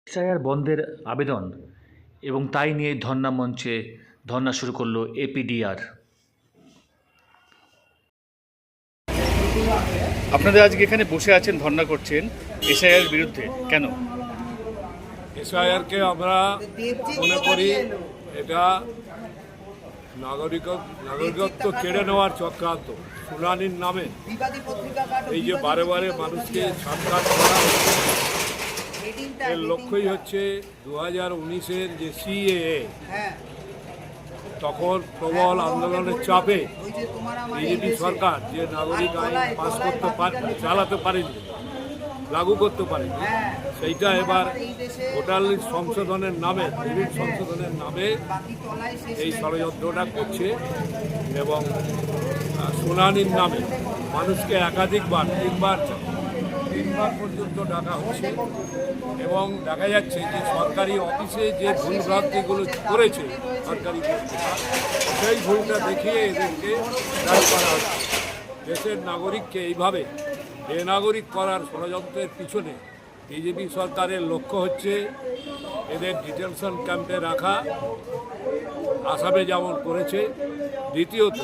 SIR বন্ধের আবেদন এবং তাই নিয়ে ধর্ণা মঞ্চে ধর্ণা শুরু করলো এপিডিআর। আপনাদের আজকে এখানে বসে আছেন, ধর্ণা করছেন এসআইআর বিরুদ্ধে, কেন? এসআইআরকে আমরা মনে করি এটা নাগরিকত্ব কেড়ে নেওয়ার চক্রান্ত। শুনানির নামে এই যে বারে বারে মানুষকে সাক্ষাৎ করা হচ্ছে, এর লক্ষ্যই হচ্ছে 2019-এর যে সিএএ, তখন প্রবল আন্দোলনের চাপে বিজেপি সরকার যে নাগরিক আইন পাস করতে চালাতে পারেনি, লাগু করতে পারেনি, সেইটা এবার ভোটার লিস্ট সংশোধনের নামে, নিবিড় সংশোধনের নামে এই ষড়যন্ত্রটা করছে এবং শুনানির নামে মানুষকে একাধিকবার তিনবার পর্যন্ত ডাকা হচ্ছে এবং দেখা যাচ্ছে যে সরকারি অফিসে যে ভুলভ্রান্তিগুলো করেছে সরকারি সেই ভুলটা দেখিয়ে এদেরকে দায়ী করা হচ্ছে। দেশের নাগরিককে এইভাবে বেনাগরিক করার ষড়যন্ত্রের পিছনে বিজেপি সরকারের লক্ষ্য হচ্ছে এদের ডিটেনশন ক্যাম্পে রাখা, আসামে যেমন করেছে। দ্বিতীয়ত,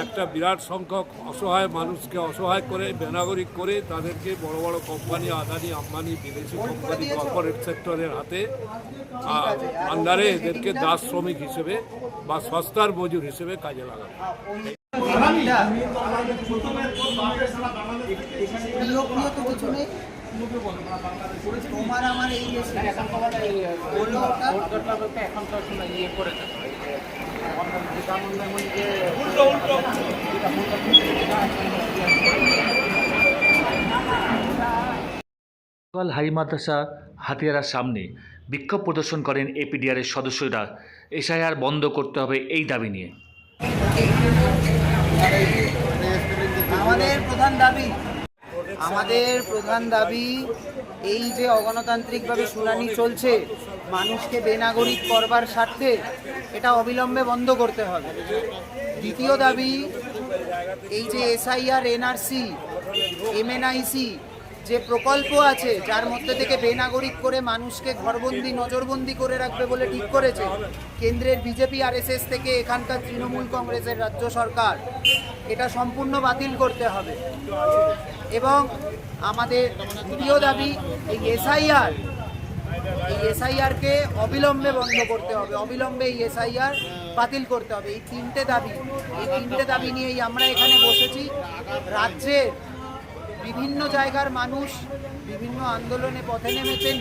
একটা বিরাট সংখ্যক অসহায় মানুষকে অসহায় করে বেনাগরিক করে তাদেরকে বড় বড় কোম্পানি, আদানি আম্বানি, বিদেশি কোম্পানি, কর্পোরেট সেক্টরের হাতে আন্ডারে এদেরকে দাস শ্রমিক হিসেবে বা সস্তার মজুর হিসেবে কাজে লাগানো। তোমার আমার এই হাই মাদ্রাসা হাতিয়ারার সামনে বিক্ষোভ প্রদর্শন করেন এপিডিআরের সদস্যরা এসআইআর বন্ধ করতে হবে এই দাবি নিয়ে। আমাদের প্রধান দাবি এই যে অগণতান্ত্রিকভাবে শুনানি চলছে মানুষকে বেনাগরিক করবার স্বার্থে, এটা অবিলম্বে বন্ধ করতে হবে। দ্বিতীয় দাবি, এই যে এসআইআর, এনআরসি, এমএনআইসি যে প্রকল্প আছে, যার মধ্যে থেকে বেনাগরিক করে মানুষকে ঘরবন্দি, নজরবন্দি করে রাখবে বলে ঠিক করেছে কেন্দ্রের বিজেপি আরএসএস থেকে এখানকার তৃণমূল কংগ্রেসের রাজ্য সরকার, এটা সম্পূর্ণ বাতিল করতে হবে। এবং আমাদের দ্বিতীয় দাবি, এই এসআইআরকে অবিলম্বে বন্ধ করতে হবে, অবিলম্বে এই এসআইআর বাতিল করতে হবে। এই তিনটে দাবি নিয়েই আমরা এখানে বসেছি। রাজ্যের বিভিন্ন জায়গার মানুষ বিভিন্ন আন্দোলনে পথে নেমেছেন।